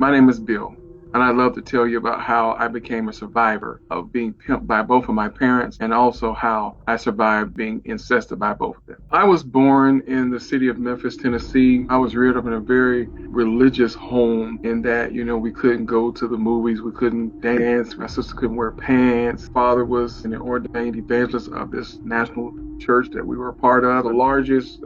My name is Bill, and I'd love to tell you about how I became a survivor of being pimped by both of my parents and also how I survived being incested by both of them. I was born in the city of Memphis, Tennessee. I was reared up in a very religious home in that, we couldn't go to the movies, we couldn't dance, my sister couldn't wear pants. Father was an ordained evangelist of this national church that we were a part of, the largest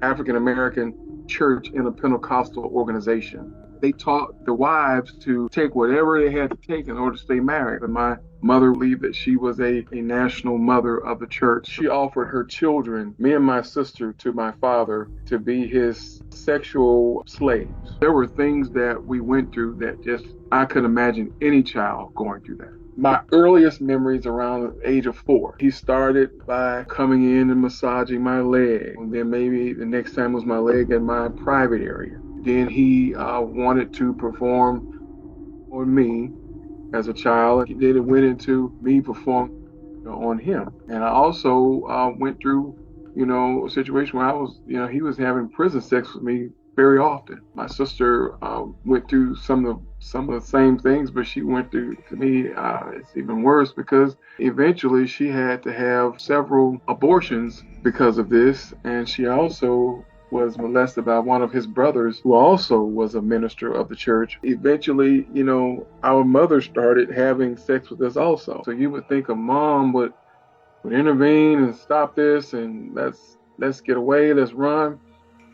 African American church in a Pentecostal organization. They taught the wives to take whatever they had to take in order to stay married. And my mother believed that she was a national mother of the church. She offered her children, me and my sister, to my father to be his sexual slaves. There were things that we went through that just, I could imagine any child going through that. My earliest memories around the age of 4. He started by coming in and massaging my leg. And then maybe the next time was my leg in my private area. Then he wanted to perform on me as a child. Then it went into me performing on him. And I also went through, a situation where he was having prison sex with me very often. My sister went through some of the same things, but she went through, to me, it's even worse because eventually she had to have several abortions because of this. And she also was molested by one of his brothers who also was a minister of the church. Eventually, our mother started having sex with us also. So you would think a mom would intervene and stop this and let's get away, let's run.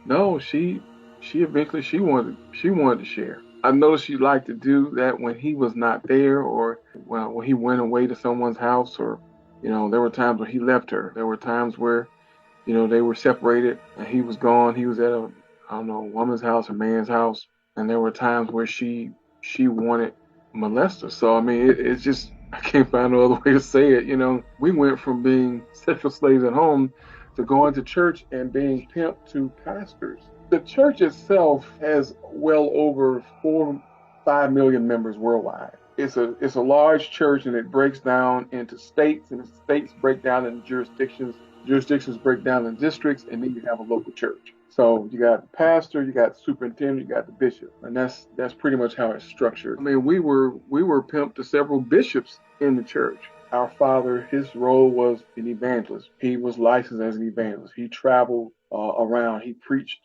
No, she eventually she wanted to share. I noticed she liked to do that when he was not there, or when he went away to someone's house, or there were times when he left her. There were times where they were separated and he was gone. He was at I don't know, a woman's house, a man's house. And there were times where she wanted to molest her. So, I mean, it's just, I can't find no other way to say it. We went from being sexual slaves at home to going to church and being pimped to pastors. The church itself has well over 5 million members worldwide. It's a large church, and it breaks down into states, and the states break down into jurisdictions break down in districts, and then you have a local church. So you got the pastor, you got the superintendent, you got the bishop, and that's pretty much how it's structured. I mean, we were pimped to several bishops in the church. Our father, his role was an evangelist. He was licensed as an evangelist. He traveled around. He preached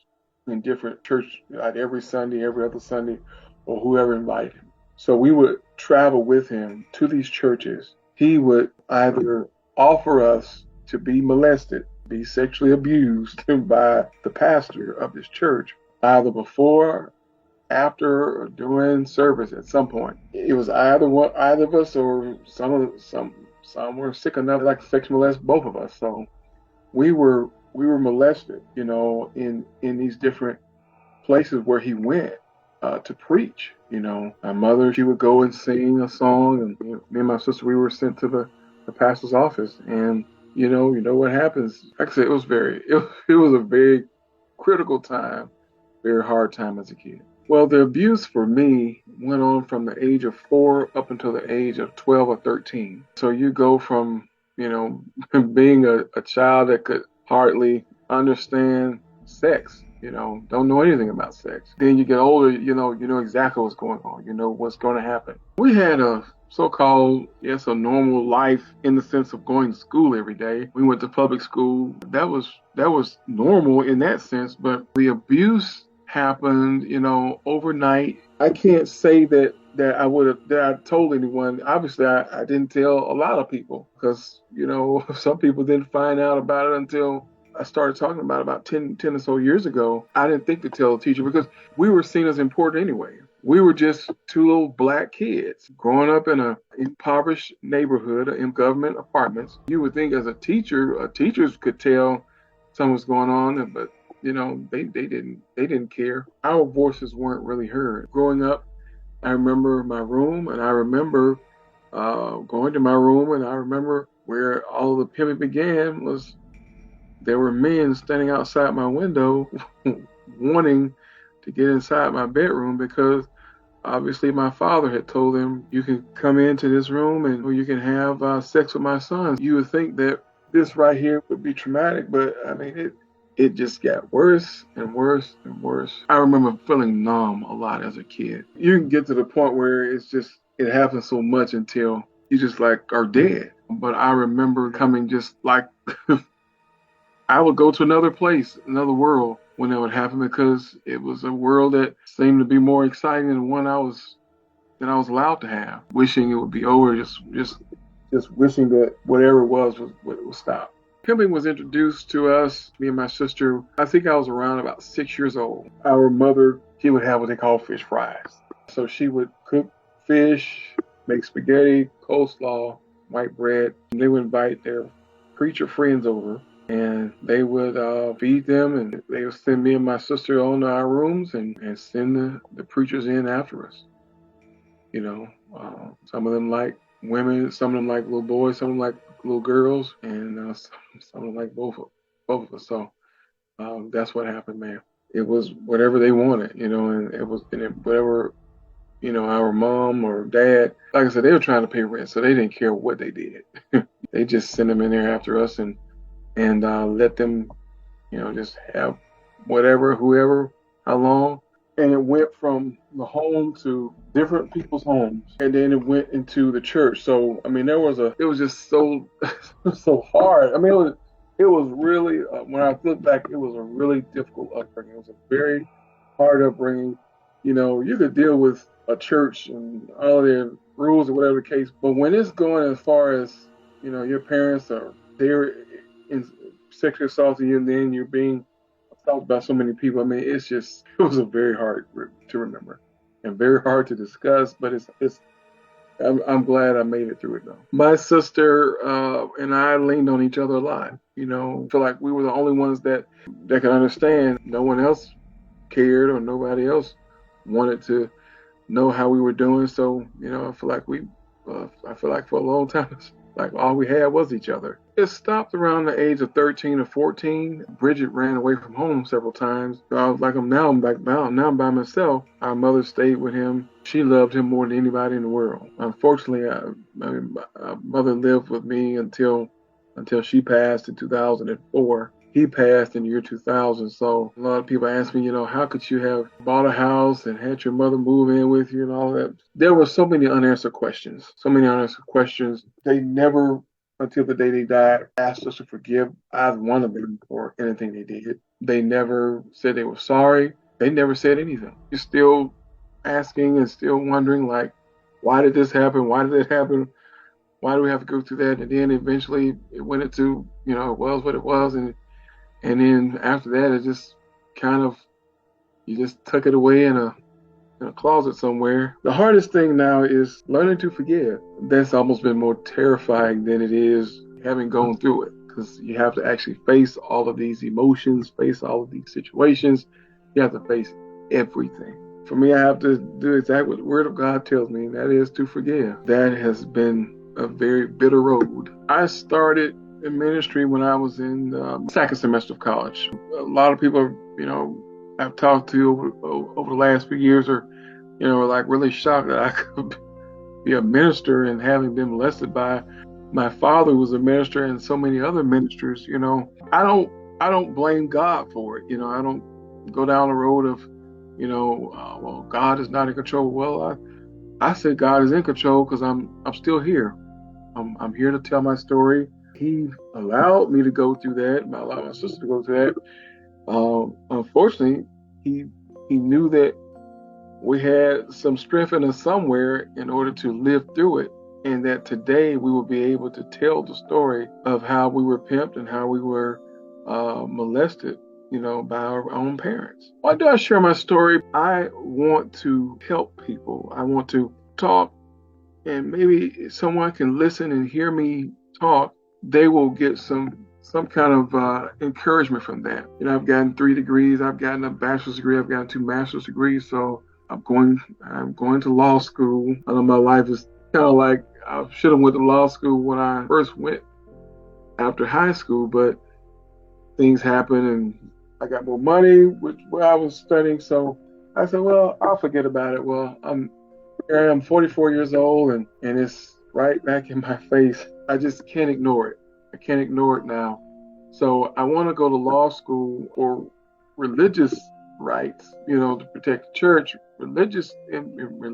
in different churches, like every Sunday, every other Sunday, or whoever invited him. So we would travel with him to these churches. He would either offer us to be molested, be sexually abused by the pastor of this church, either before, after, or during service at some point. It was either of us, or some were sick enough like to sex molest both of us. So we were molested, in these different places where he went to preach. My mother, she would go and sing a song, and me and my sister, we were sent to the pastor's office, and you know what happens. Like I said, it was a very critical time, very hard time as a kid. Well, the abuse for me went on from the age of 4 up until the age of 12 or 13. So you go from, being a child that could hardly understand sex, don't know anything about sex. Then you get older, you know exactly what's going on, you know what's going to happen. We had a so-called, yes, a normal life in the sense of going to school every day. We went to public school. That was normal in that sense, but the abuse happened, overnight. I can't say that I told anyone. Obviously, I didn't tell a lot of people because, some people didn't find out about it until I started talking about 10 or so years ago. I didn't think to tell a teacher because we were seen as important anyway. We were just two little black kids growing up in a impoverished neighborhood in government apartments. You would think as a teacher, teachers could tell something was going on, but they didn't care. Our voices weren't really heard. Growing up, I remember my room, and I remember going to my room, and I remember where all the pimping began was there were men standing outside my window wanting to get inside my bedroom because obviously my father had told them, you can come into this room and or you can have sex with my sons. You would think that this right here would be traumatic, but I mean, it just got worse and worse and worse. I remember feeling numb a lot as a kid. You can get to the point where it happens so much until you just like are dead. But I remember coming just like I would go to another place, another world when that would happen because it was a world that seemed to be more exciting than one I was allowed to have. Wishing it would be over, just wishing that whatever it was would stop. Pimping was introduced to us, me and my sister. I think I was around about 6 years old. Our mother, she would have what they call fish fries. So she would cook fish, make spaghetti, coleslaw, white bread. And they would invite their preacher friends over and they would feed them and they would send me and my sister on to our rooms and send the preachers in after us. You know, some of them like women, some of them like little boys, some of them like little girls, and some of them like both of us. So that's what happened, man. It was whatever they wanted, and whatever our mom or dad. Like I said, they were trying to pay rent, so they didn't care what they did. They just sent them in there after us and let them, just have whatever, whoever, how long. And it went from the home to different people's homes, and then it went into the church. So I mean, it was just so so hard. I mean, it was really when I look back, it was a really difficult upbringing. It was a very hard upbringing. You could deal with a church and all their rules or whatever the case, but when it's going as far as your parents are they're in sexually assaulting you, and then you're being talked about so many people. I mean, it was a very hard to remember and very hard to discuss, but I'm glad I made it through it though. My sister and I leaned on each other a lot. Feel like we were the only ones that could understand. No one else cared or nobody else wanted to know how we were doing. So, I feel like for a long time, like all we had was each other. It stopped around the age of 13 or 14. Bridget ran away from home several times. So I was like, now I'm back down. Now I'm by myself. Our mother stayed with him. She loved him more than anybody in the world. Unfortunately, my mother lived with me until she passed in 2004. He passed in the year 2000. So a lot of people ask me, how could you have bought a house and had your mother move in with you and all that? There were so many unanswered questions. So many unanswered questions. They never, until the day they died, asked us to forgive either one of them for anything they did. They never said they were sorry. They never said anything. You're still asking and still wondering, like, why did this happen? Why did it happen? Why do we have to go through that? And then eventually it went into, it was what it was. And then after that, it just kind of, you just tuck it away in a closet somewhere. The hardest thing now is learning to forgive. That's almost been more terrifying than it is having gone through it, because you have to actually face all of these emotions, face all of these situations. You have to face everything. For me, I have to do exactly what the Word of God tells me, and that is to forgive. That has been a very bitter road. I started in ministry when I was in the second semester of college. A lot of people, I've talked to over the last few years are, like really shocked that I could be a minister and having been molested by my father, who was a minister, and so many other ministers. I don't blame God for it. I don't go down the road of, well, God is not in control. Well, I said God is in control because I'm still here. I'm here to tell my story. He allowed me to go through that. I allowed my sister to go through that. Unfortunately, he knew that we had some strength in us somewhere in order to live through it, and that today we will be able to tell the story of how we were pimped and how we were molested, by our own parents. Why do I share my story? I want to help people. I want to talk, and maybe someone can listen and hear me talk. They will get some kind of encouragement from that. I've gotten 3 degrees. I've gotten a bachelor's degree. I've gotten 2 master's degrees. So I'm going to law school. I know my life is kind of like I should have went to law school when I first went after high school, but things happened and I got more money, where I was studying. So I said, well, I'll forget about it. Well, here I am, 44 years old, and it's right back in my face. I just can't ignore it. I can't ignore it now. So I want to go to law school for religious rights, to protect the church, religious and religious